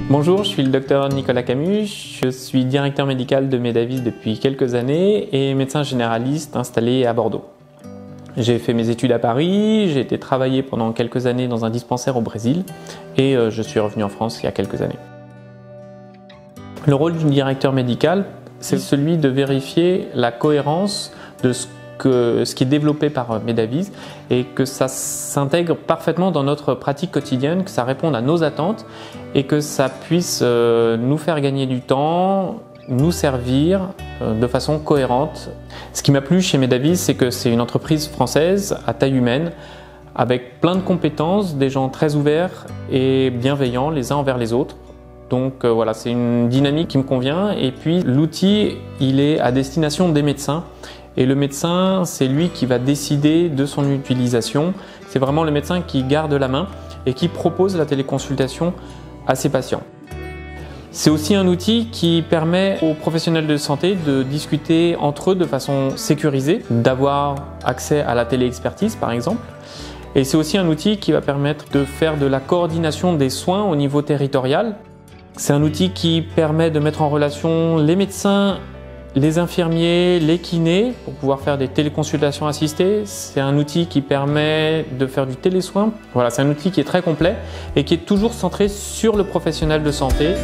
Bonjour, je suis le docteur Nicolas Camus, je suis directeur médical de Medavis depuis quelques années et médecin généraliste installé à Bordeaux. J'ai fait mes études à Paris, j'ai été travailler pendant quelques années dans un dispensaire au Brésil et je suis revenu en France il y a quelques années. Le rôle du directeur médical, c'est celui de vérifier la cohérence de ce qui est développé par Medavis et que ça s'intègre parfaitement dans notre pratique quotidienne, que ça réponde à nos attentes et que ça puisse nous faire gagner du temps, nous servir de façon cohérente. Ce qui m'a plu chez Medavis, c'est que c'est une entreprise française à taille humaine avec plein de compétences, des gens très ouverts et bienveillants les uns envers les autres. Donc voilà, c'est une dynamique qui me convient et puis l'outil, il est à destination des médecins. Et le médecin, c'est lui qui va décider de son utilisation. C'est vraiment le médecin qui garde la main et qui propose la téléconsultation à ses patients. C'est aussi un outil qui permet aux professionnels de santé de discuter entre eux de façon sécurisée, d'avoir accès à la téléexpertise par exemple. Et c'est aussi un outil qui va permettre de faire de la coordination des soins au niveau territorial. C'est un outil qui permet de mettre en relation les médecins, les infirmiers, les kinés pour pouvoir faire des téléconsultations assistées. C'est un outil qui permet de faire du télésoin. Voilà, c'est un outil qui est très complet et qui est toujours centré sur le professionnel de santé.